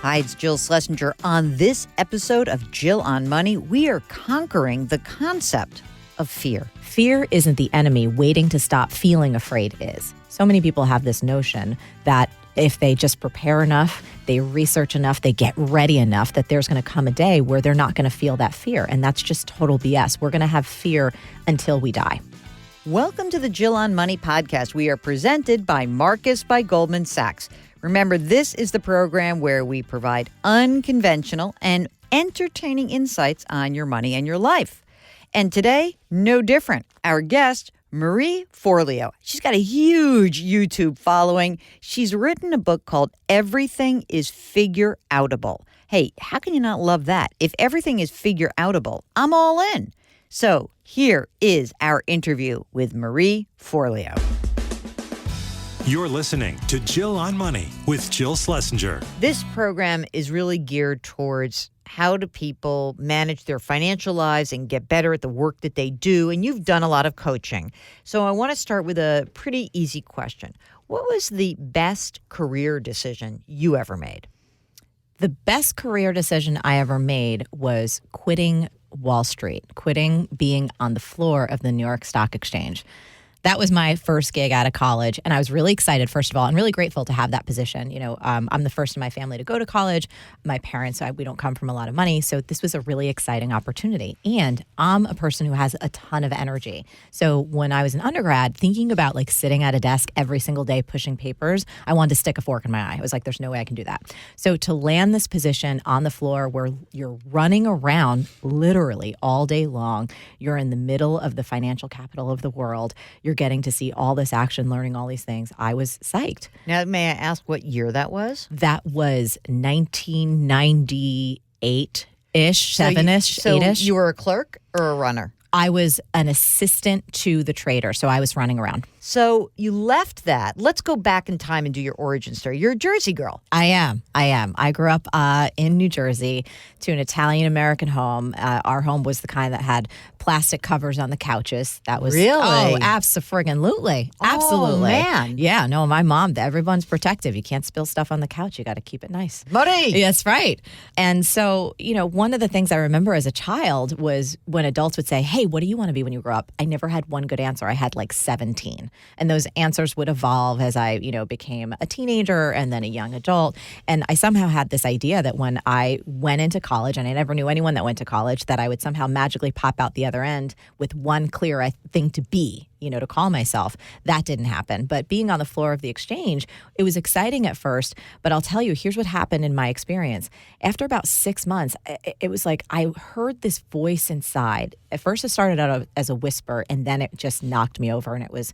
Hi, it's Jill Schlesinger. On this episode of Jill on Money, we are conquering the concept of fear. Fear isn't the enemy. Waiting to stop feeling afraid is. So many people have this notion that if they just prepare enough, they research enough, they get ready enough, that there's going to come a day where they're not going to feel that fear. And that's just total BS. We're going to have fear until we die. Welcome to the Jill on Money podcast. We are presented by Marcus by Goldman Sachs. Remember, this is the program where we provide unconventional and entertaining insights on your money and your life. And today, no different. Our guest, Marie Forleo. She's got a huge YouTube following. She's written a book called Everything is Figureoutable. Hey, how can you not love that? If everything is figureoutable, I'm all in. So here is our interview with Marie Forleo. You're listening to Jill on Money with Jill Schlesinger. This program is really geared towards how do people manage their financial lives and get better at the work that they do. And you've done a lot of coaching. So I want to start with a pretty easy question. What was the best career decision you ever made? The best career decision I ever made was quitting Wall Street, quitting being on the floor of the New York Stock Exchange. That was my first gig out of college, and I was really excited, first of all, and really grateful to have that position. You know, I'm the first in my family to go to college. My parents, we don't come from a lot of money, so this was a really exciting opportunity. And I'm a person who has a ton of energy. So when I was an undergrad, thinking about like sitting at a desk every single day pushing papers, I wanted to stick a fork in my eye. I was like, there's no way I can do that. So to land this position on the floor where you're running around literally all day long, you're in the middle of the financial capital of the world, you're getting to see all this action, learning all these things. I was psyched. Now, may I ask what year that was? That was 1998-ish, 7-ish, 8-ish. So you were a clerk or a runner? I was an assistant to the trader, so I was running around. So you left that. Let's go back in time and do your origin story. You're a Jersey girl. I am. I grew up in New Jersey to an Italian-American home. Our home was the kind that had plastic covers on the couches. That was really? Oh, absolutely. Absolutely. Oh, man. Yeah, no, my mom, everyone's protective. You can't spill stuff on the couch. You got to keep it nice. Marie. That's right. And so, you know, one of the things I remember as a child was when adults would say, hey, what do you want to be when you grow up? I never had one good answer. I had like 17. And those answers would evolve as I, became a teenager and then a young adult. And I somehow had this idea that when I went into college, and I never knew anyone that went to college, that I would somehow magically pop out the other end with one clear thing to be, to call myself. That didn't happen. But being on the floor of the exchange, it was exciting at first. But I'll tell you, here's what happened in my experience. After about 6 months, it was like I heard this voice inside. At first, it started out as a whisper, and then it just knocked me over. And it was,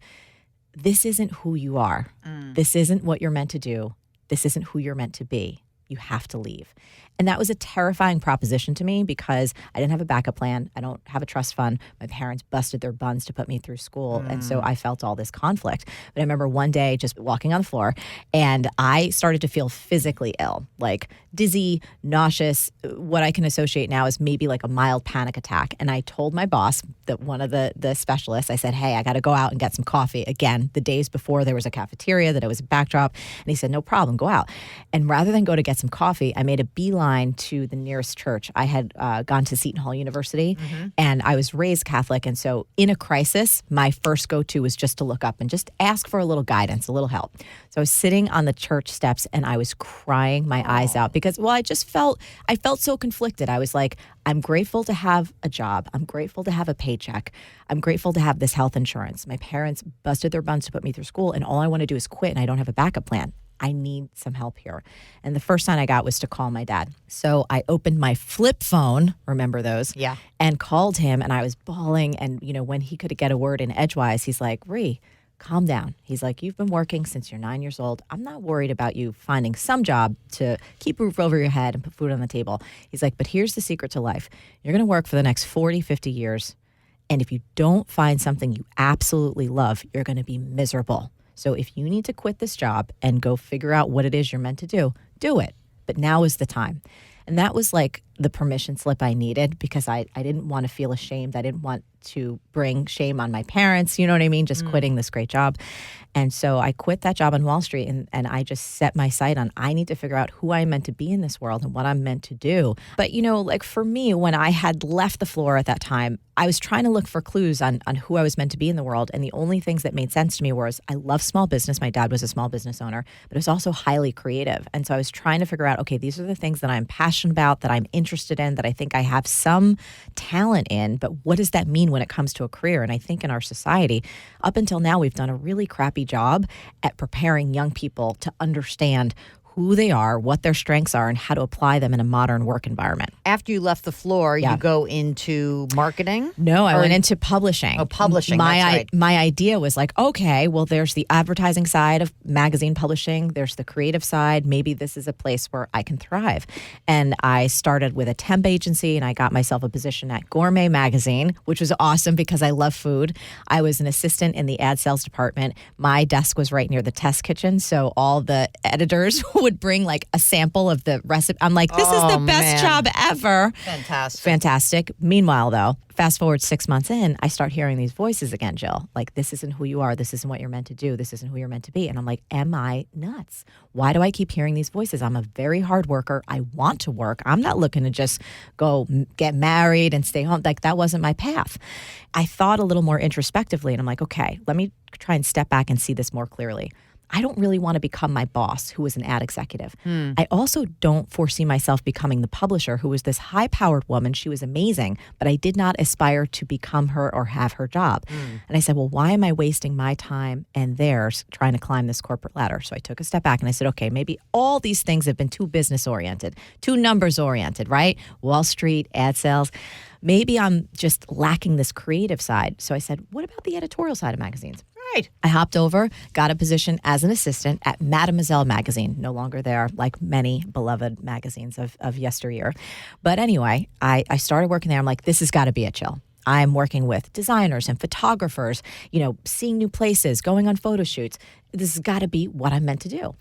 this isn't who you are. This isn't what you're meant to do. This isn't who you're meant to be. You have to leave. And that was a terrifying proposition to me because I didn't have a backup plan. I don't have a trust fund. My parents busted their buns to put me through school. And so I felt all this conflict. But I remember one day just walking on the floor and I started to feel physically ill, like dizzy, nauseous. What I can associate now is maybe like a mild panic attack. And I told my boss, that one of the specialists, I said, hey, I got to go out and get some coffee. Again, the days before there was a cafeteria, that it was a backdrop. And he said, no problem, go out. And rather than go to get some coffee, I made a beeline to the nearest church. I had gone to Seton Hall University, and I was raised Catholic. And so in a crisis, my first go-to was just to look up and just ask for a little guidance, a little help. So I was sitting on the church steps, and I was crying my eyes out because, I felt so conflicted. I was like, I'm grateful to have a job. I'm grateful to have a paycheck. I'm grateful to have this health insurance. My parents busted their buns to put me through school, and all I want to do is quit, and I don't have a backup plan. I need some help here. And the first sign I got was to call my dad. So I opened my flip phone, remember those? Yeah. And called him, and I was bawling. And, when he could get a word in edgewise, he's like, Ree, calm down. He's like, you've been working since you're 9 years old. I'm not worried about you finding some job to keep a roof over your head and put food on the table. He's like, but here's the secret to life. You're going to work for the next 40, 50 years. And if you don't find something you absolutely love, you're going to be miserable. So if you need to quit this job and go figure out what it is you're meant to do it. But now is the time. And that was like the permission slip I needed because I didn't want to feel ashamed. I didn't want to bring shame on my parents, you know what I mean? Just quitting this great job. And so I quit that job on Wall Street and I just set my sight on, I need to figure out who I'm meant to be in this world and what I'm meant to do. But, like for me, when I had left the floor at that time, I was trying to look for clues on who I was meant to be in the world. And the only things that made sense to me was I love small business. My dad was a small business owner, but it was also highly creative. And so I was trying to figure out, okay, these are the things that I'm passionate about, that I'm interested in, that I think I have some talent in, but what does that mean when it comes to a career? And I think in our society, up until now, we've done a really crappy job at preparing young people to understand who they are, what their strengths are, and how to apply them in a modern work environment. After you left the floor, you go into marketing? No, I went into publishing. Oh, publishing, that's right. My idea was like, okay, well, there's the advertising side of magazine publishing. There's the creative side. Maybe this is a place where I can thrive. And I started with a temp agency, and I got myself a position at Gourmet Magazine, which was awesome because I love food. I was an assistant in the ad sales department. My desk was right near the test kitchen, so all the editors would bring like a sample of the recipe. I'm like, this is the best job ever. Fantastic. Meanwhile, though, fast forward 6 months in, I start hearing these voices again, Jill. Like, this isn't who you are. This isn't what you're meant to do. This isn't who you're meant to be. And I'm like, am I nuts? Why do I keep hearing these voices? I'm a very hard worker. I want to work. I'm not looking to just go get married and stay home. Like, that wasn't my path. I thought a little more introspectively, and I'm like, okay, let me try and step back and see this more clearly. I don't really want to become my boss, who was an ad executive. I also don't foresee myself becoming the publisher, who was this high-powered woman. She was amazing, but I did not aspire to become her or have her job. And I said, well, why am I wasting my time and theirs trying to climb this corporate ladder? So I took a step back and I said, okay, maybe all these things have been too business-oriented, too numbers-oriented, right? Wall Street, ad sales. Maybe I'm just lacking this creative side. So I said, what about the editorial side of magazines? Right. I hopped over, got a position as an assistant at Mademoiselle magazine, no longer there, like many beloved magazines of yesteryear. But anyway, I started working there. I'm like, this has got to be a chill. I'm working with designers and photographers, seeing new places, going on photo shoots. This has got to be what I'm meant to do.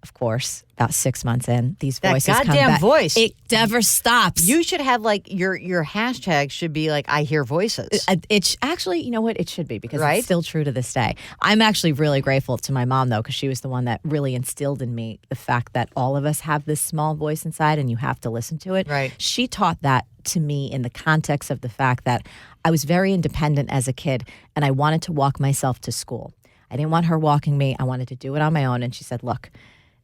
Of course, about 6 months in, these voices come back. That goddamn voice. It never stops. You should have your hashtag should be like, I hear voices. It's actually, you know what? It should be because right? It's still true to this day. I'm actually really grateful to my mom, though, because she was the one that really instilled in me the fact that all of us have this small voice inside and you have to listen to it. Right. She taught that to me in the context of the fact that I was very independent as a kid and I wanted to walk myself to school. I didn't want her walking me. I wanted to do it on my own. And she said, look,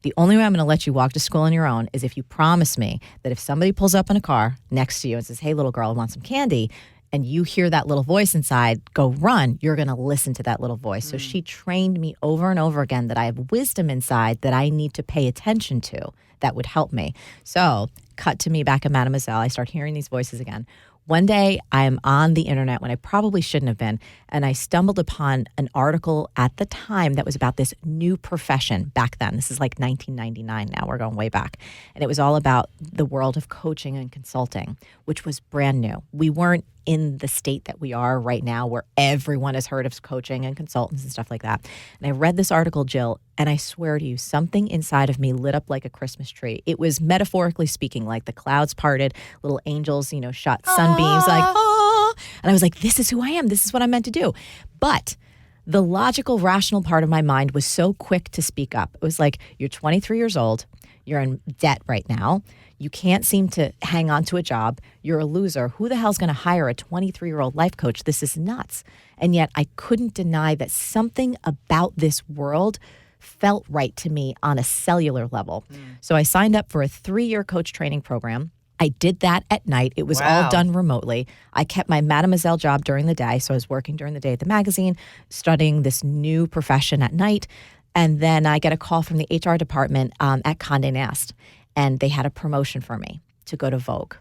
the only way I'm going to let you walk to school on your own is if you promise me that if somebody pulls up in a car next to you and says, hey, little girl, I want some candy, and you hear that little voice inside, go run, you're going to listen to that little voice. So she trained me over and over again that I have wisdom inside that I need to pay attention to that would help me. So cut to me back at Mademoiselle. I start hearing these voices again. One day, I am on the internet when I probably shouldn't have been, and I stumbled upon an article at the time that was about this new profession back then. This is like 1999 now. We're going way back. And it was all about the world of coaching and consulting, which was brand new. We weren't in the state that we are right now where everyone has heard of coaching and consultants and stuff like that. And I read this article, Jill, and I swear to you, something inside of me lit up like a Christmas tree. It was metaphorically speaking, like the clouds parted, little angels, shot sunbeams, like, ah. And I was like, this is who I am. This is what I'm meant to do. But the logical, rational part of my mind was so quick to speak up. It was like, you're 23 years old. You're in debt right now. You can't seem to hang on to a job. You're a loser. Who the hell's going to hire a 23-year-old life coach? This is nuts. And yet I couldn't deny that something about this world felt right to me on a cellular level. So I signed up for a 3-year coach training program. I did that at night. It was all done remotely. I kept my Mademoiselle job during the day. So I was working during the day at the magazine, studying this new profession at night. And then I get a call from the HR department at Condé Nast. And they had a promotion for me to go to Vogue.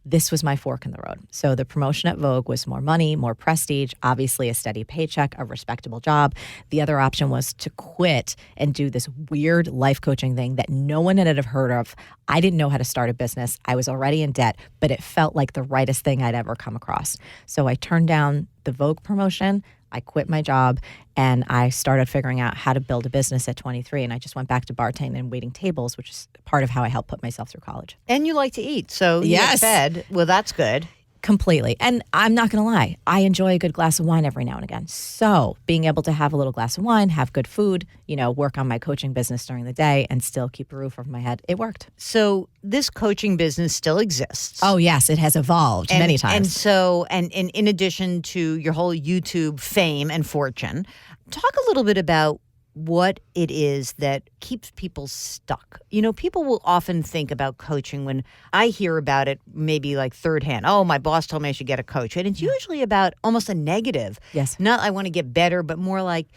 This was my fork in the road. So the promotion at Vogue was more money, more prestige, obviously a steady paycheck, a respectable job. The other option was to quit and do this weird life coaching thing that no one had ever heard of. I didn't know how to start a business. I was already in debt, but it felt like the rightest thing I'd ever come across. So I turned down the Vogue promotion. I quit my job and I started figuring out how to build a business at 23. And I just went back to bartending and waiting tables, which is part of how I helped put myself through college. And you like to eat, so you Yes. get fed. Well, that's good. Completely. And I'm not going to lie, I enjoy a good glass of wine every now and again. So being able to have a little glass of wine, have good food, work on my coaching business during the day and still keep a roof over my head, it worked. So this coaching business still exists. Oh, yes, it has evolved many times. And so, and in addition to your whole YouTube fame and fortune, talk a little bit about what it is that keeps people stuck. People will often think about coaching when I hear about it, maybe like third hand. Oh, my boss told me I should get a coach. And it's usually about almost a negative. Yes. Not I want to get better, but more like,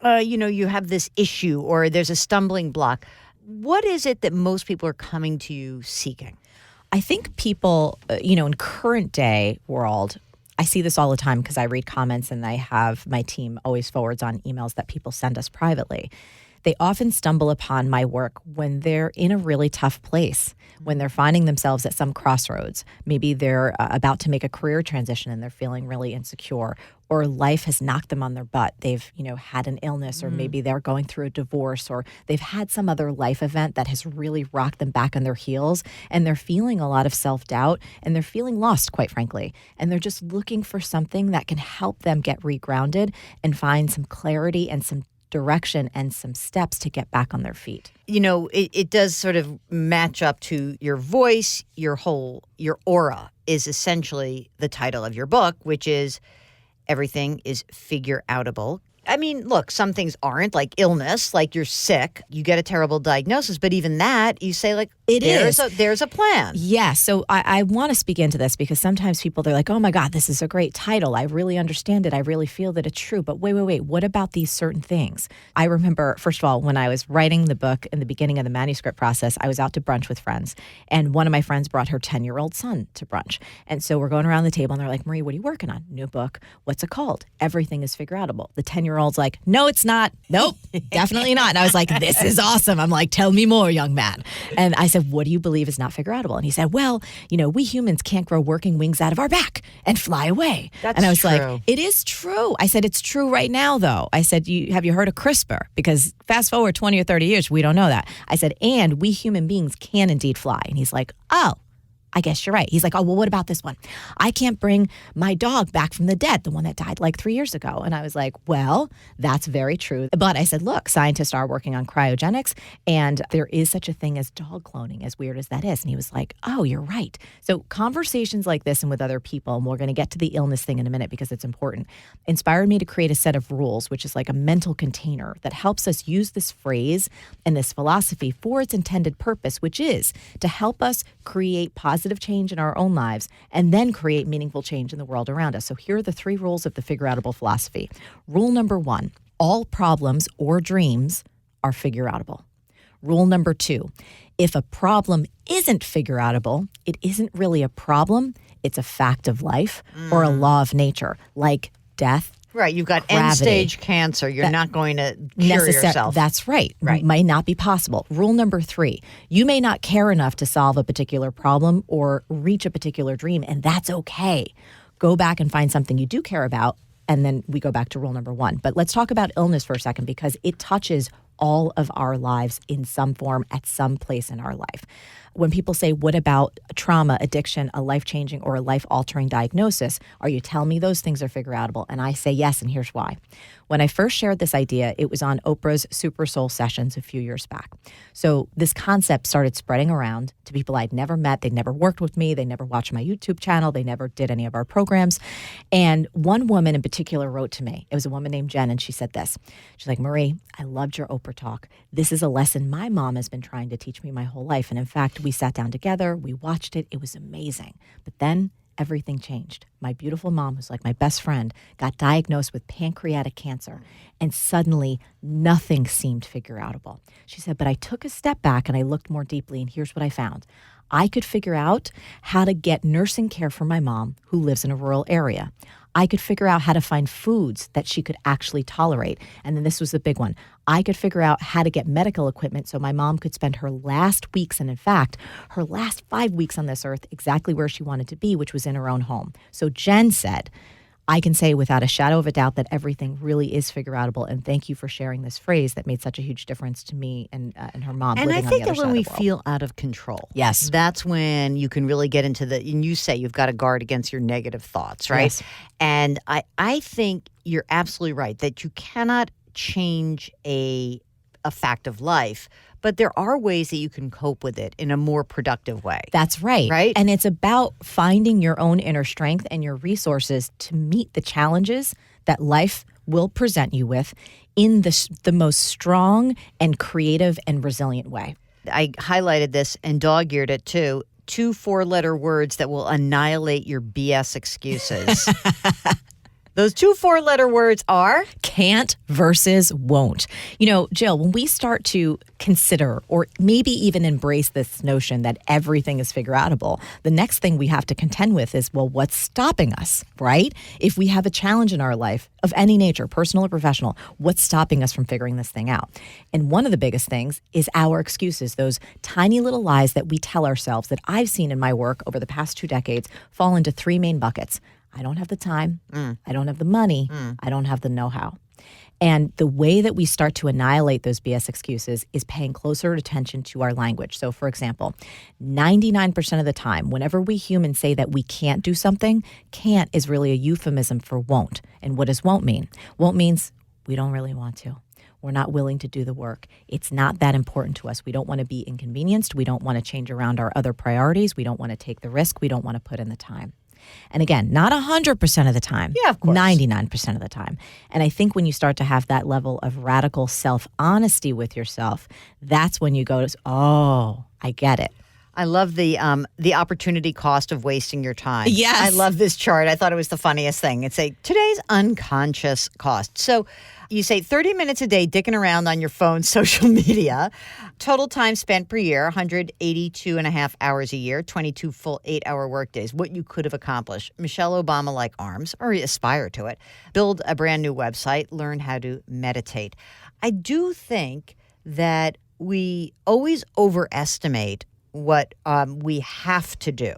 you have this issue or there's a stumbling block. What is it that most people are coming to you seeking? I think people, in current day world, I see this all the time because I read comments and I have my team always forwards on emails that people send us privately. They often stumble upon my work when they're in a really tough place, when they're finding themselves at some crossroads. Maybe they're about to make a career transition and they're feeling really insecure, or life has knocked them on their butt. They've, had an illness, or maybe they're going through a divorce, or they've had some other life event that has really rocked them back on their heels, and they're feeling a lot of self-doubt, and they're feeling lost, quite frankly. And they're just looking for something that can help them get regrounded and find some clarity and some direction and some steps to get back on their feet. It does sort of match up to your voice, your aura is essentially the title of your book, which is Everything is Figureoutable. I mean, look, some things aren't, like illness, like you're sick, you get a terrible diagnosis, but even that, you say like, there's a plan. Yeah, so I want to speak into this because sometimes people, they're like, oh my God, this is a great title. I really understand it. I really feel that it's true. But wait, what about these certain things? I remember, first of all, when I was writing the book in the beginning of the manuscript process, I was out to brunch with friends. And one of my friends brought her 10-year-old son to brunch. And so we're going around the table and they're like, Marie, what are you working on? New book. What's it called? Everything is Figureoutable. The 10-year-old's like, no, it's not. Nope, definitely not. And I was like, this is awesome. I'm like, tell me more, young man. And I said, what do you believe is not figureoutable? And he said, well, we humans can't grow working wings out of our back and fly away. And I was true. like, it is true. I said, it's true right now, though. I said, have you heard of CRISPR? Because fast forward 20 or 30 years, we don't know that. I said, and we human beings can indeed fly. And he's like, oh, I guess you're right. He's like, oh, well, what about this one? I can't bring my dog back from the dead, the one that died like 3 years ago. And I was like, well, that's very true. But I said, look, scientists are working on cryogenics, and there is such a thing as dog cloning, as weird as that is. And he was like, oh, you're right. So conversations like this and with other people, and we're going to get to the illness thing in a minute because it's important, inspired me to create a set of rules, which is like a mental container that helps us use this phrase and this philosophy for its intended purpose, which is to help us create positive change in our own lives and then create meaningful change in the world around us. So here are the 3 rules of the Figureoutable philosophy. Rule number 1, all problems or dreams are figureoutable. Rule number 2, if a problem isn't figureoutable, it isn't really a problem, it's a fact of life or a law of nature, like death. Right, you've got gravity. end-stage cancer. You're not going to cure yourself. That's right. Might not be possible. Rule number 3, you may not care enough to solve a particular problem or reach a particular dream, and that's okay. Go back and find something you do care about, and then we go back to rule number 1. But let's talk about illness for a second because it touches all of our lives in some form at some place in our life. When people say, what about trauma, addiction, a life-changing or a life-altering diagnosis, are you telling me those things are figureoutable? And I say yes, and here's why. When I first shared this idea, it was on Oprah's Super Soul Sessions a few years back. So this concept started spreading around to people I'd never met. They'd never worked with me. They never watched my YouTube channel. They never did any of our programs. And one woman in particular wrote to me. It was a woman named Jen, and she said this. She's like, Marie, I loved your Oprah talk. This is a lesson my mom has been trying to teach me my whole life. And in fact, we sat down together. We watched it. It was amazing. But then everything changed. My beautiful mom, who's like my best friend, got diagnosed with pancreatic cancer, and suddenly nothing seemed figureoutable. She said, but I took a step back and I looked more deeply, and here's what I found. I could figure out how to get nursing care for my mom, who lives in a rural area. I could figure out how to find foods that she could actually tolerate. And then this was the big one. I could figure out how to get medical equipment so my mom could spend her last weeks, and in fact, her last 5 weeks on this earth, exactly where she wanted to be, which was in her own home. So Jen said, I can say without a shadow of a doubt that everything really is figureoutable. And thank you for sharing this phrase that made such a huge difference to me and her mom. And I living think on the that other when side we of the world. feel out of control, Yes. that's when you can really get into and you say you've got to guard against your negative thoughts, right? Yes. And I think you're absolutely right that you cannot change a fact of life, but there are ways that you can cope with it in a more productive way. That's right. Right? And it's about finding your own inner strength and your resources to meet the challenges that life will present you with in the most strong and creative and resilient way. I highlighted this and dog-eared it too. 2 4-letter words that will annihilate your BS excuses. Those 2 4-letter words are Can't versus won't. You know, Jill, when we start to consider or maybe even embrace this notion that everything is figureoutable, the next thing we have to contend with is, well, what's stopping us, right? If we have a challenge in our life of any nature, personal or professional, what's stopping us from figuring this thing out? And one of the biggest things is our excuses, those tiny little lies that we tell ourselves that I've seen in my work over the past 2 decades fall into 3 main buckets. I don't have the time. I don't have the money. I don't have the know-how. And the way that we start to annihilate those BS excuses is paying closer attention to our language. So, for example, 99% of the time, whenever we humans say that we can't do something, can't is really a euphemism for won't. And what does won't mean? Won't means we don't really want to. We're not willing to do the work. It's not that important to us. We don't want to be inconvenienced. We don't want to change around our other priorities. We don't want to take the risk. We don't want to put in the time. And again, not 100% of the time. Yeah, of course. 99% of the time. And I think when you start to have that level of radical self-honesty with yourself, that's when you go, oh, I get it. I love the opportunity cost of wasting your time. Yes. I love this chart. I thought it was the funniest thing. It's today's unconscious cost. So you say 30 minutes a day dicking around on your phone, social media. Total time spent per year, 182 and a half hours a year, 22 full 8-hour workdays. What you could have accomplished. Michelle Obama-like arms, or aspire to it. Build a brand new website. Learn how to meditate. I do think that we always overestimate what we have to do.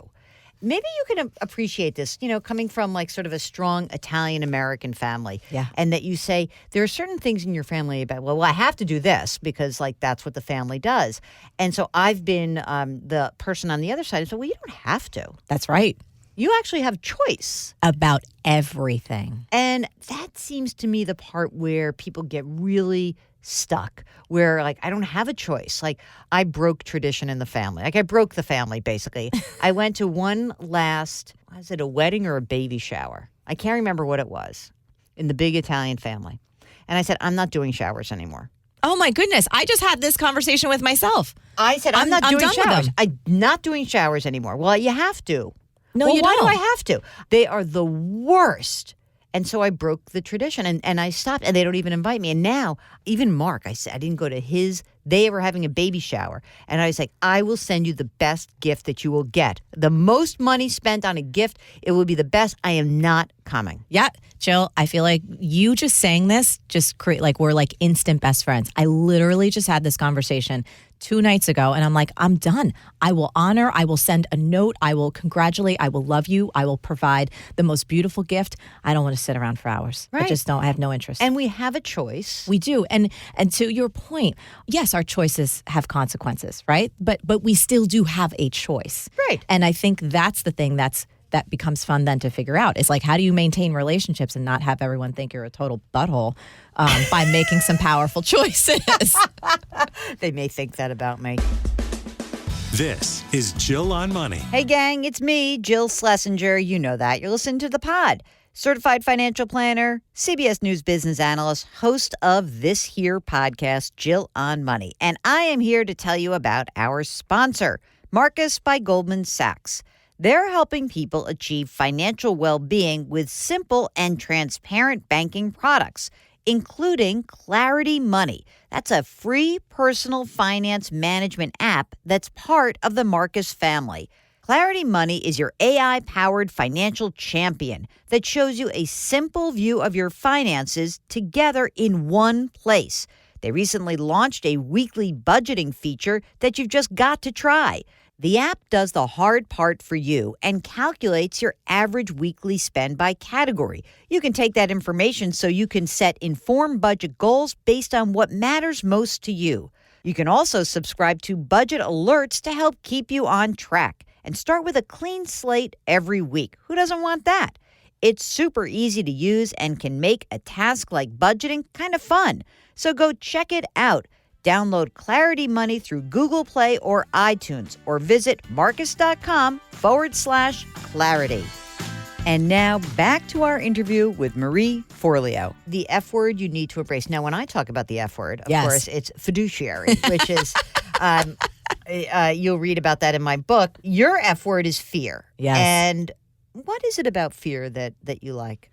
Maybe you can appreciate this, coming from like sort of a strong Italian-American family. Yeah. And that you say there are certain things in your family about, well, I have to do this because like that's what the family does. And so I've been the person on the other side. So, well, you don't have to. That's right. You actually have choice. About everything. And that seems to me the part where people get really stuck, where like I don't have a choice. Like I broke tradition in the family. Like I broke the family basically. I went to one last, was it a wedding or a baby shower? I can't remember what it was in the big Italian family. And I said, I'm not doing showers anymore. Oh my goodness. I just had this conversation with myself. I said, I'm not doing done with showers. them. I'm not doing showers anymore. Well, you have to. No, well, you why don't. do I have to? They are the worst. And so I broke the tradition and I stopped, and they don't even invite me. And now, even Mark, I said, I didn't go to his, they were having a baby shower. And I was like, I will send you the best gift that you will get. The most money spent on a gift, it will be the best. I am not coming. Yeah, Jill, I feel like you just saying this just create like we're like instant best friends. I literally just had this conversation 2 nights ago, and I'm like, I'm done. I will honor, I will send a note, I will congratulate, I will love you, I will provide the most beautiful gift. I don't want to sit around for hours. Right. I just don't, I have no interest. And we have a choice. We do. And to your point, yes, our choices have consequences, right? But we still do have a choice. Right. And I think that's the thing that becomes fun then to figure out. It's like, how do you maintain relationships and not have everyone think you're a total butthole by making some powerful choices? They may think that about me. This is Jill on Money. Hey, gang, it's me, Jill Schlesinger. You know that. You're listening to The Pod. Certified financial planner, CBS News business analyst, host of this here podcast, Jill on Money. And I am here to tell you about our sponsor, Marcus by Goldman Sachs. They're helping people achieve financial well-being with simple and transparent banking products, including Clarity Money. That's a free personal finance management app that's part of the Marcus family. Clarity Money is your AI-powered financial champion that shows you a simple view of your finances together in one place. They recently launched a weekly budgeting feature that you've just got to try. The app does the hard part for you and calculates your average weekly spend by category. You can take that information so you can set informed budget goals based on what matters most to you. You can also subscribe to budget alerts to help keep you on track and start with a clean slate every week. Who doesn't want that? It's super easy to use and can make a task like budgeting kind of fun. So go check it out. Download Clarity Money through Google Play or iTunes or visit Marcus.com/clarity. And now back to our interview with Marie Forleo. The F word you need to embrace. Now, when I talk about the F word, of course, it's fiduciary, which is, you'll read about that in my book. Your F word is fear. Yes. And what is it about fear that you like?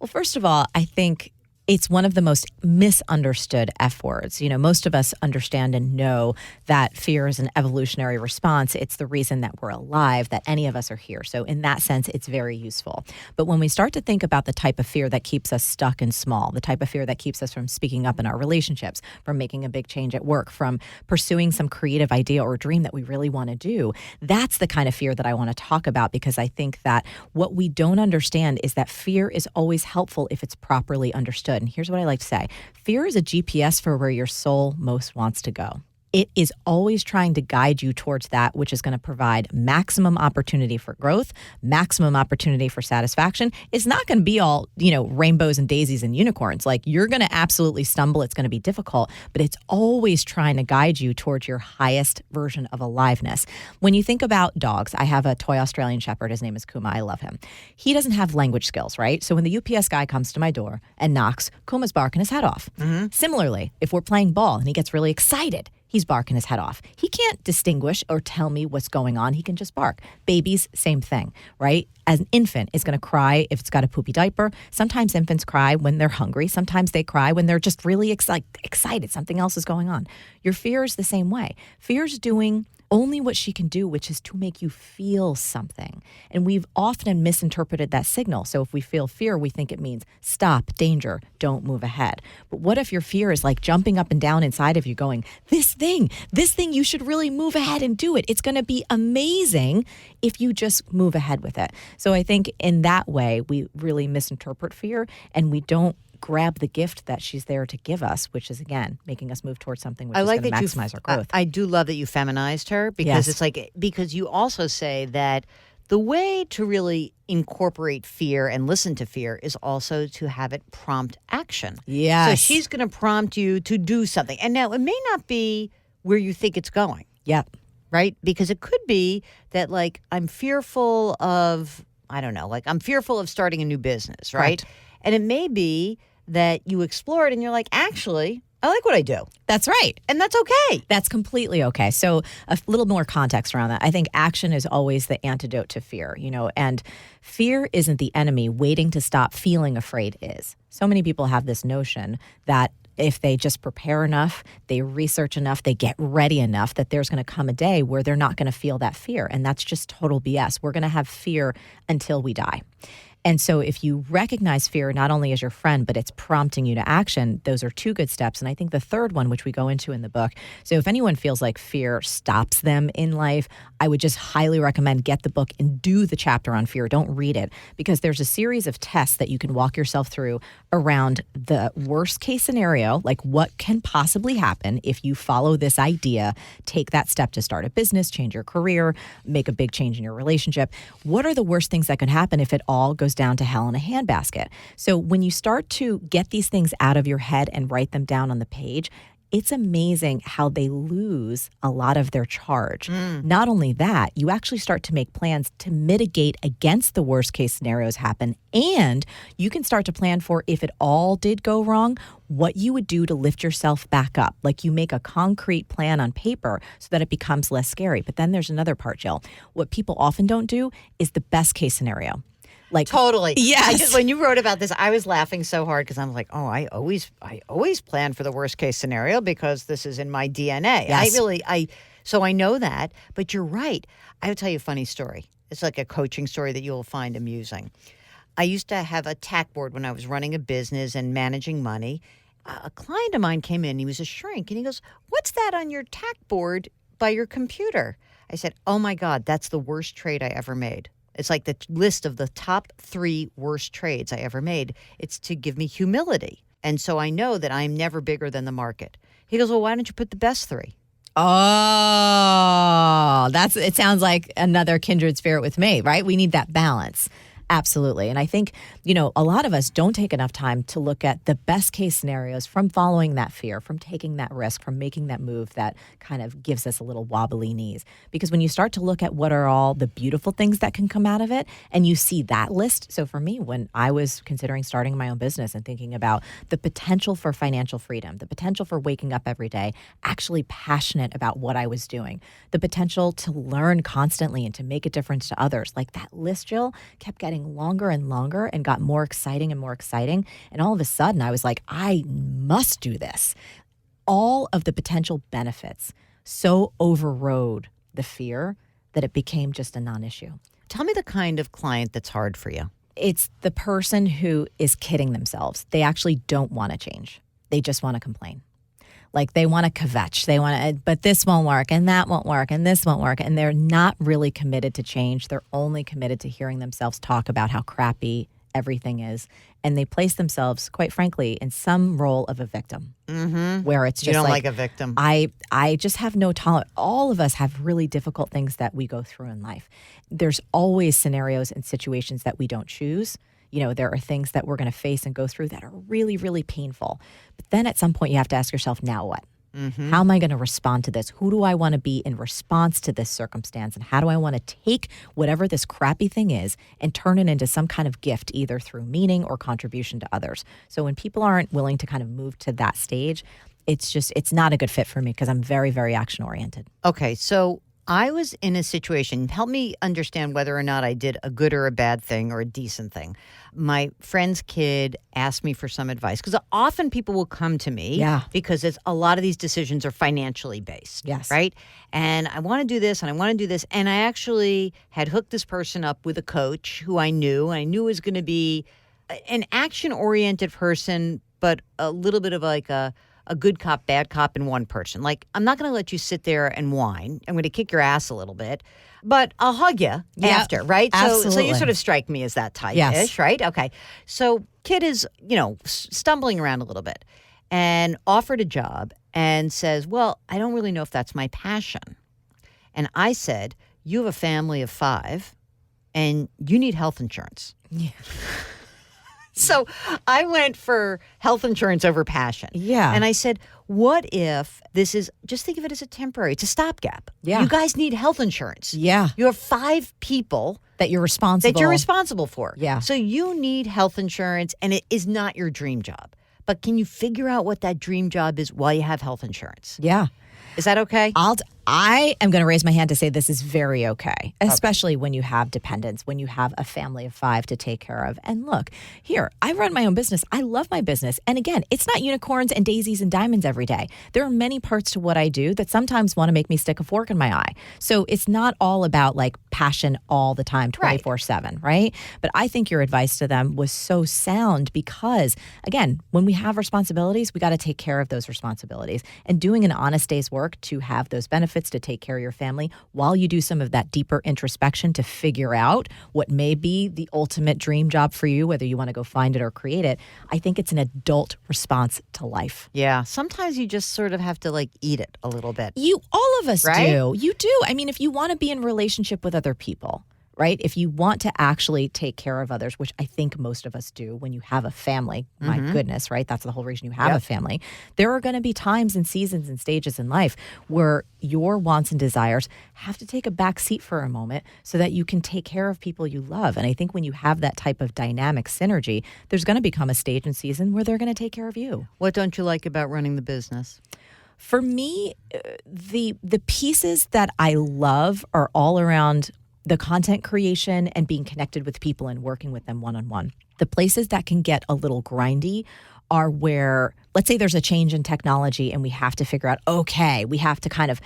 Well, first of all, I think it's one of the most misunderstood F words. You know, most of us understand and know that fear is an evolutionary response. It's the reason that we're alive, that any of us are here. So in that sense, it's very useful. But when we start to think about the type of fear that keeps us stuck and small, the type of fear that keeps us from speaking up in our relationships, from making a big change at work, from pursuing some creative idea or dream that we really want to do, that's the kind of fear that I want to talk about, because I think that what we don't understand is that fear is always helpful if it's properly understood. And here's what I like to say. Fear is a GPS for where your soul most wants to go. It is always trying to guide you towards that which is going to provide maximum opportunity for growth, maximum opportunity for satisfaction. It's not going to be all, rainbows and daisies and unicorns. Like, you're going to absolutely stumble. It's going to be difficult, but it's always trying to guide you towards your highest version of aliveness. When you think about dogs, I have a toy Australian Shepherd. His name is Kuma. I love him. He doesn't have language skills, right? So when the UPS guy comes to my door and knocks, Kuma's barking his head off. Mm-hmm. Similarly, if we're playing ball and he gets really excited, he's barking his head off. He can't distinguish or tell me what's going on. He can just bark. Babies, same thing, right? As an infant is going to cry if it's got a poopy diaper. Sometimes infants cry when they're hungry. Sometimes they cry when they're just really excited. Something else is going on. Your fear is the same way. Fear's doing only what she can do, which is to make you feel something. And we've often misinterpreted that signal. So if we feel fear, we think it means stop, danger, don't move ahead. But what if your fear is like jumping up and down inside of you going, this thing, you should really move ahead and do it. It's going to be amazing if you just move ahead with it. So I think in that way, we really misinterpret fear, and we don't grab the gift that she's there to give us, which is, again, making us move towards something which is going to maximize our growth. I do love that you feminized her, because it's like, because you also say that the way to really incorporate fear and listen to fear is also to have it prompt action. Yes. So she's going to prompt you to do something. And now it may not be where you think it's going. Yep. Right? Because it could be that, like, I'm fearful of, I'm fearful of starting a new business, right? Correct. And it may be that you explore it and you're like, actually, I like what I do. That's right. And that's okay. That's completely okay. So a little more context around that. I think action is always the antidote to fear, and fear isn't the enemy. Waiting to stop feeling afraid is. So many people have this notion that if they just prepare enough, they research enough, they get ready enough, that there's going to come a day where they're not going to feel that fear. And that's just total BS. We're going to have fear until we die. And so if you recognize fear not only as your friend, but it's prompting you to action, those are two good steps. And I think the third one, which we go into in the book, so if anyone feels like fear stops them in life, I would just highly recommend get the book and do the chapter on fear. Don't read it, because there's a series of tests that you can walk yourself through around the worst case scenario, like what can possibly happen if you follow this idea, take that step to start a business, change your career, make a big change in your relationship. What are the worst things that could happen if it all goes down to hell in a handbasket? So when you start to get these things out of your head and write them down on the page, it's amazing how they lose a lot of their charge. Not only that, you actually start to make plans to mitigate against the worst case scenarios happen. And you can start to plan for, if it all did go wrong, what you would do to lift yourself back up. Like, you make a concrete plan on paper so that it becomes less scary. But then there's another part, Jill. What people often don't do is the best case scenario. Like, totally. Yes. When you wrote about this, I was laughing so hard because I'm like, I always plan for the worst case scenario because this is in my DNA. Yes. So I know that, but you're right. I will tell you a funny story. It's like a coaching story that you'll find amusing. I used to have a tack board when I was running a business and managing money. A client of mine came in, he was a shrink, and he goes, "What's that on your tack board by your computer?" I I said, oh my God, that's the worst trade I ever made. It's like the list of the top 3 worst trades I ever made. It's to give me humility. And so I know that I'm never bigger than the market. He goes, well, why don't you put the best 3? Oh, it sounds like another kindred spirit with me, right? We need that balance. Absolutely. And I think, a lot of us don't take enough time to look at the best case scenarios from following that fear, from taking that risk, from making that move that kind of gives us a little wobbly knees. Because when you start to look at what are all the beautiful things that can come out of it, and you see that list. So for me, when I was considering starting my own business and thinking about the potential for financial freedom, the potential for waking up every day, actually passionate about what I was doing, the potential to learn constantly and to make a difference to others, like that list, Jill, kept getting longer and longer and got more exciting and more exciting. And all of a sudden I was like, I must do this. All of the potential benefits so overrode the fear that it became just a non-issue. Tell me the kind of client that's hard for you. It's the person who is kidding themselves. They actually don't want to change. They just want to complain. Like they want to kvetch. They want to, but this won't work and that won't work and this won't work. And they're not really committed to change. They're only committed to hearing themselves talk about how crappy everything is. And they place themselves, quite frankly, in some role of a victim, where it's just you don't like a victim. I just have no tolerance. All of us have really difficult things that we go through in life. There's always scenarios and situations that we don't choose. There are things that we're going to face and go through that are really, really painful. But then at some point you have to ask yourself, now what? How am I going to respond to this? Who do I want to be in response to this circumstance? And how do I want to take whatever this crappy thing is and turn it into some kind of gift, either through meaning or contribution to others? So when people aren't willing to kind of move to that stage, it's not a good fit for me because I'm very, very action oriented. Okay, so I was in a situation, help me understand whether or not I did a good or a bad thing or a decent thing. My friend's kid asked me for some advice because often people will come to me because a lot of these decisions are financially based, right? And I want to do this and I want to do this. And I actually had hooked this person up with a coach who I knew was going to be an action-oriented person, but a little bit of like a good cop, bad cop in one person. Like, I'm not going to let you sit there and whine. I'm going to kick your ass a little bit, but I'll hug you after, right? Absolutely. So you sort of strike me as that type-ish, right? Okay. So kid is, stumbling around a little bit and offered a job and says, well, I don't really know if that's my passion. And I said, you have a family of 5 and you need health insurance. Yeah. So I went for health insurance over passion. Yeah. And I said, what if this is, just think of it as a temporary, it's a stopgap. Yeah. You guys need health insurance. Yeah. You have 5 people that you're responsible for. Yeah. So you need health insurance and it is not your dream job. But can you figure out what that dream job is while you have health insurance? Yeah. Is that okay? I am going to raise my hand to say this is very okay, especially when you have dependents, when you have a family of 5 to take care of. And look, here, I run my own business. I love my business. And again, it's not unicorns and daisies and diamonds every day. There are many parts to what I do that sometimes want to make me stick a fork in my eye. So it's not all about like passion all the time, 24/7, right? But I think your advice to them was so sound because, again, when we have responsibilities, we got to take care of those responsibilities. And doing an honest day's work to have those benefits, to take care of your family while you do some of that deeper introspection to figure out what may be the ultimate dream job for you, whether you want to go find it or create it. I think it's an adult response to life. Yeah. Sometimes you just sort of have to like eat it a little bit. All of us do. You do. I mean, if you want to be in relationship with other people, right? If you want to actually take care of others, which I think most of us do when you have a family, my goodness, right? That's the whole reason you have a family. There are going to be times and seasons and stages in life where your wants and desires have to take a back seat for a moment so that you can take care of people you love. And I think when you have that type of dynamic synergy, there's going to become a stage and season where they're going to take care of you. What don't you like about running the business? For me, the pieces that I love are all around the content creation and being connected with people and working with them one-on-one. The places that can get a little grindy are where, let's say there's a change in technology and we have to figure out, okay, we have to kind of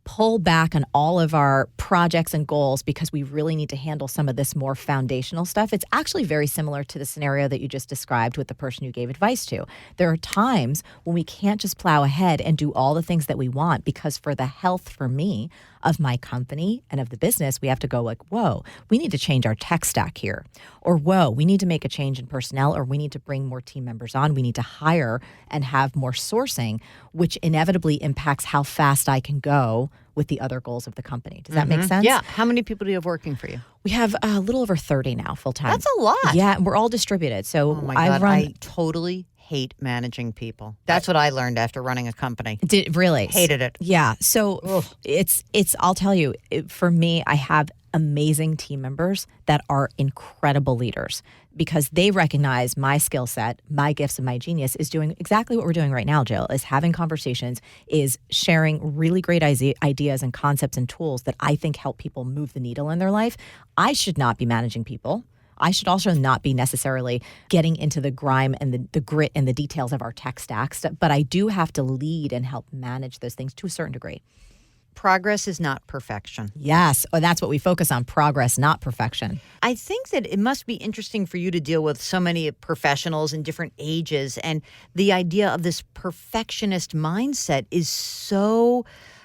pull back on all of our projects and goals because we really need to handle some of this more foundational stuff. It's actually very similar to the scenario that you just described with the person you gave advice to. There are times when we can't just plow ahead and do all the things that we want because for the health, for me, of my company and of the business, we have to go like, whoa, we need to change our tech stack here. Or, whoa, we need to make a change in personnel, or we need to bring more team members on. We need to hire and have more sourcing, which inevitably impacts how fast I can go with the other goals of the company. Does that make sense? Yeah. How many people do you have working for you? We have a little over 30 now full time. That's a lot. Yeah, and we're all distributed. So Oh my God, I totally hate managing people. That's what I learned after running a company. Really? Hated it. Yeah. So it's I'll tell you, for me, I have amazing team members that are incredible leaders because they recognize my skill set, my gifts, and my genius is doing exactly what we're doing right now, Jill, is having conversations, is sharing really great ideas and concepts and tools that I think help people move the needle in their life. I should not be managing people. I should also not be necessarily getting into the grime and the grit and the details of our tech stacks, but I do have to lead and help manage those things to a certain degree. Progress is not perfection. Yes. Oh, that's what we focus on, progress, not perfection. I think that it must be interesting for you to deal with so many professionals in different ages. And the idea of this perfectionist mindset is so...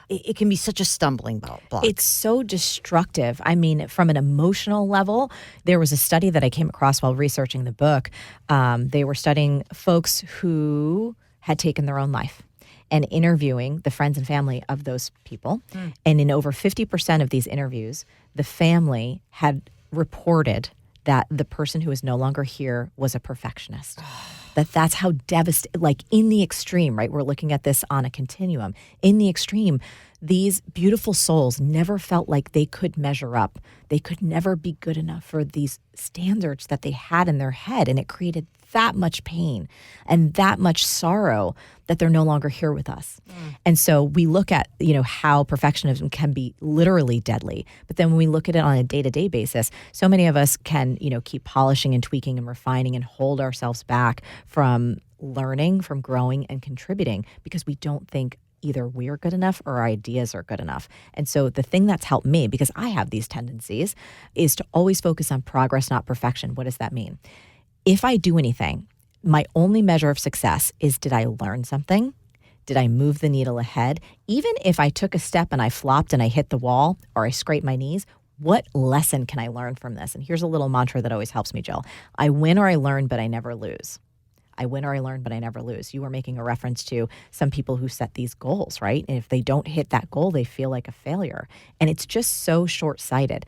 It can be such a stumbling block. It's so destructive. I mean, from an emotional level, there was a study that I came across while researching the book. They were studying folks who had taken their own life and interviewing the friends and family of those people. And in over 50% of these interviews, the family had reported that the person who is no longer here was a perfectionist. That's how devastating, like in the extreme, right? We're looking at this on a continuum. In the extreme, these beautiful souls never felt like they could measure up. They could never be good enough for these standards that they had in their head. And it created that much pain and that much sorrow that they're no longer here with us. And so we look at, how perfectionism can be literally deadly. But then when we look at it on a day-to-day basis, so many of us can, keep polishing and tweaking and refining and hold ourselves back from learning, from growing and contributing because we don't think either we're good enough or our ideas are good enough. And so the thing that's helped me, because I have these tendencies, is to always focus on progress, not perfection. What does that mean? If I do anything, my only measure of success is, did I learn something? Did I move the needle ahead? Even if I took a step and I flopped and I hit the wall or I scraped my knees, what lesson can I learn from this? And here's a little mantra that always helps me, Jill. I win or I learn, but I never lose. I win or I learn, but I never lose. You were making a reference to some people who set these goals, right? And if they don't hit that goal, they feel like a failure. And it's just so short-sighted.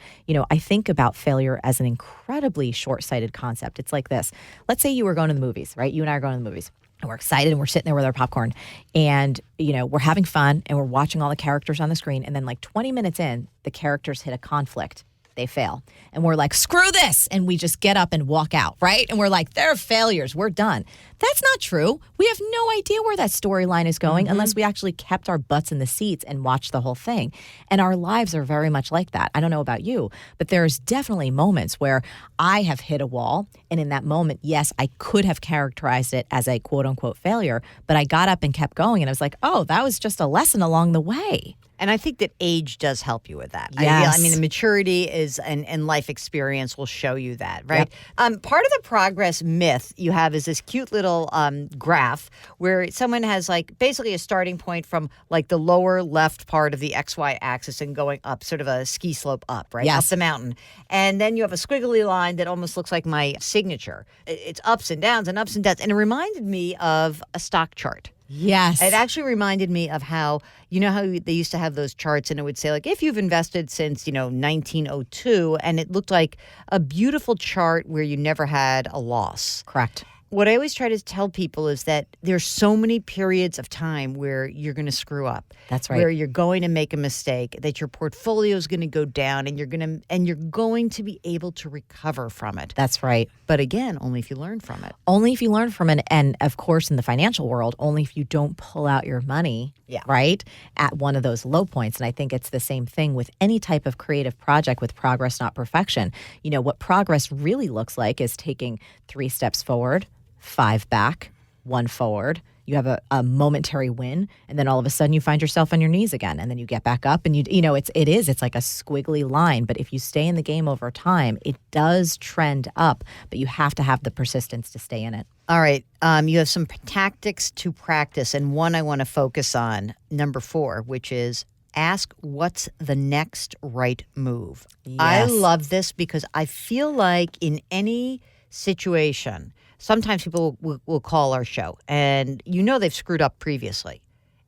I think about failure as an incredibly short-sighted concept. It's like this. Let's say you were going to the movies, right? You and I are going to the movies. And we're excited and we're sitting there with our popcorn. And, we're having fun and we're watching all the characters on the screen. And then like 20 minutes in, the characters hit a conflict. They fail. And we're like, screw this. And we just get up and walk out, right? And we're like, they're failures. We're done. That's not true. We have no idea where that storyline is going unless we actually kept our butts in the seats and watched the whole thing. And our lives are very much like that. I don't know about you, but there's definitely moments where I have hit a wall. And in that moment, yes, I could have characterized it as a quote unquote failure, but I got up and kept going. And I was like, oh, that was just a lesson along the way. And I think that age does help you with that. Yes. I mean, the maturity is and life experience will show you that, right? Yep. Part of the progress myth you have is this cute little graph where someone has like basically a starting point from like the lower left part of the XY axis and going up, sort of a ski slope up, right? Yes. Up the mountain. And then you have a squiggly line that almost looks like my signature. It's ups and downs and ups and downs. And it reminded me of a stock chart. Yes. It actually reminded me of how they used to have those charts and it would say like, if you've invested since, 1902, and it looked like a beautiful chart where you never had a loss. Correct. What I always try to tell people is that there's so many periods of time where you're going to screw up. That's right. Where you're going to make a mistake, that your portfolio is going to go down and you're going to be able to recover from it. That's right. But again, only if you learn from it. Only if you learn from it. And of course, in the financial world, only if you don't pull out your money, right, at one of those low points. And I think it's the same thing with any type of creative project with progress, not perfection. What progress really looks like is taking 3 steps forward, 5 back, 1 forward, you have a momentary win, and then all of a sudden you find yourself on your knees again, and then you get back up, and it's like a squiggly line. But if you stay in the game over time, it does trend up, but you have to have the persistence to stay in it. All right. You have some tactics to practice, and one I want to focus on, number 4, which is ask what's the next right move. Yes. I love this because I feel like in any situation, sometimes people will call our show and they've screwed up previously.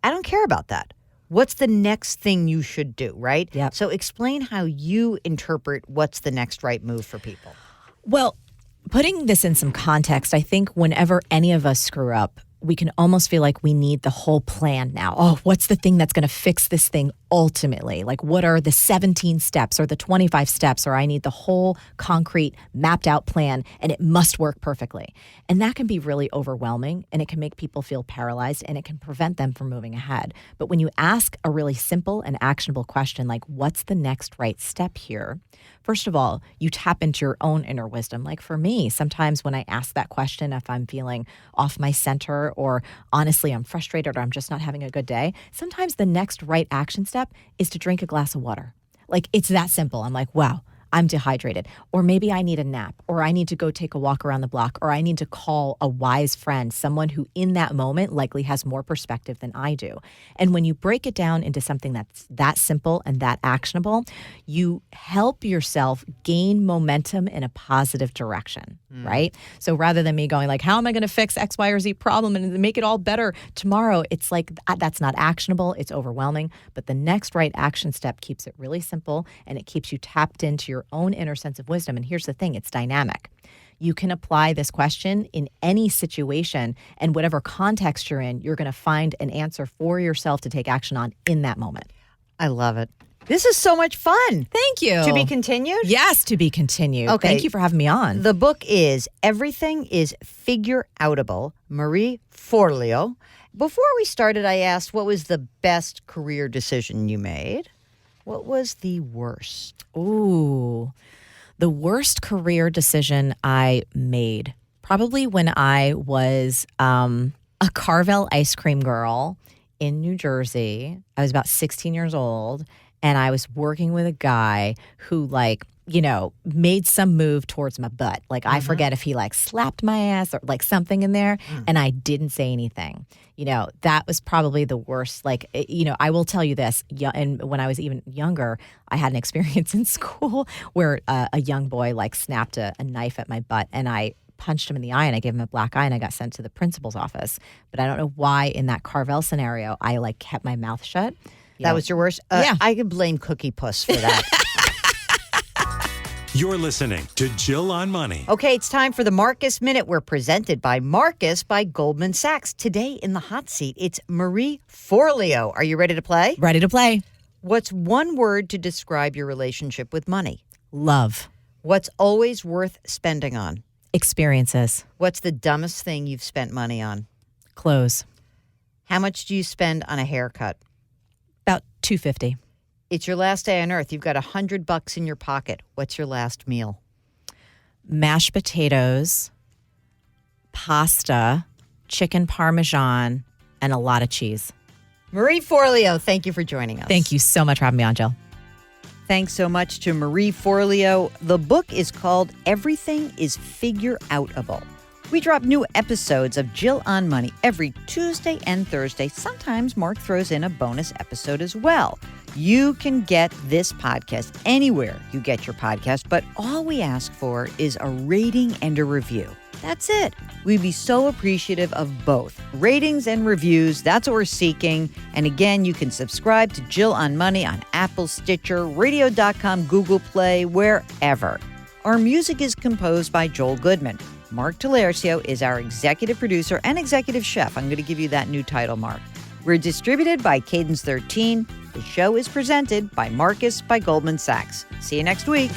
I don't care about that. What's the next thing you should do, right? Yep. So explain how you interpret what's the next right move for people. Well, putting this in some context, I think whenever any of us screw up, we can almost feel like we need the whole plan now. Oh, what's the thing that's going to fix this thing ultimately? Like, what are the 17 steps or the 25 steps? Or I need the whole concrete mapped out plan and it must work perfectly. And that can be really overwhelming, and it can make people feel paralyzed, and it can prevent them from moving ahead. But when you ask a really simple and actionable question like, what's the next right step here? First of all, you tap into your own inner wisdom. Like for me, sometimes when I ask that question, if I'm feeling off my center or honestly I'm frustrated or I'm just not having a good day, sometimes the next right action step is to drink a glass of water. Like it's that simple. I'm like, wow, I'm dehydrated. Or maybe I need a nap, or I need to go take a walk around the block, or I need to call a wise friend, someone who in that moment likely has more perspective than I do. And when you break it down into something that's that simple and that actionable, you help yourself gain momentum in a positive direction, right? So rather than me going like, how am I going to fix X, Y, or Z problem and make it all better tomorrow? It's like, that's not actionable. It's overwhelming. But the next right action step keeps it really simple, and it keeps you tapped into your own inner sense of wisdom. And here's the thing, it's dynamic. You can apply this question in any situation, and whatever context you're in, you're going to find an answer for yourself to take action on in that moment. I love it. This is so much fun. Thank you. To be continued? Yes, to be continued. Okay. Thank you for having me on. The book is Everything is Figureoutable, Marie Forleo. Before we started, I asked, what was the best career decision you made? What was the worst? Ooh, the worst career decision I made, probably when I was a Carvel ice cream girl in New Jersey. I was about 16 years old, and I was working with a guy who made some move towards my butt. Like, I forget if he slapped my ass or something in there, and I didn't say anything. That was probably the worst. I will tell you this, and when I was even younger, I had an experience in school where a young boy snapped a knife at my butt, and I punched him in the eye, and I gave him a black eye, and I got sent to the principal's office. But I don't know why in that Carvel scenario, I kept my mouth shut. That was your worst? Yeah. I could blame Cookie Puss for that. You're listening to Jill on Money. Okay, it's time for the Marcus Minute. We're presented by Marcus by Goldman Sachs. Today in the hot seat, it's Marie Forleo. Are you ready to play? Ready to play. What's one word to describe your relationship with money? Love. What's always worth spending on? Experiences. What's the dumbest thing you've spent money on? Clothes. How much do you spend on a haircut? About $250. It's your last day on earth. You've got $100 in your pocket. What's your last meal? Mashed potatoes, pasta, chicken parmesan, and a lot of cheese. Marie Forleo, thank you for joining us. Thank you so much for having me on, Jill. Thanks so much to Marie Forleo. The book is called Everything is Figureoutable. We drop new episodes of Jill on Money every Tuesday and Thursday. Sometimes Mark throws in a bonus episode as well. You can get this podcast anywhere you get your podcast, but all we ask for is a rating and a review. That's it. We'd be so appreciative of both. Ratings and reviews, that's what we're seeking. And again, you can subscribe to Jill on Money on Apple, Stitcher, radio.com, Google Play, wherever. Our music is composed by Joel Goodman. Mark Talercio is our executive producer and executive chef. I'm going to give you that new title, Mark. We're distributed by Cadence 13. The show is presented by Marcus by Goldman Sachs. See you next week.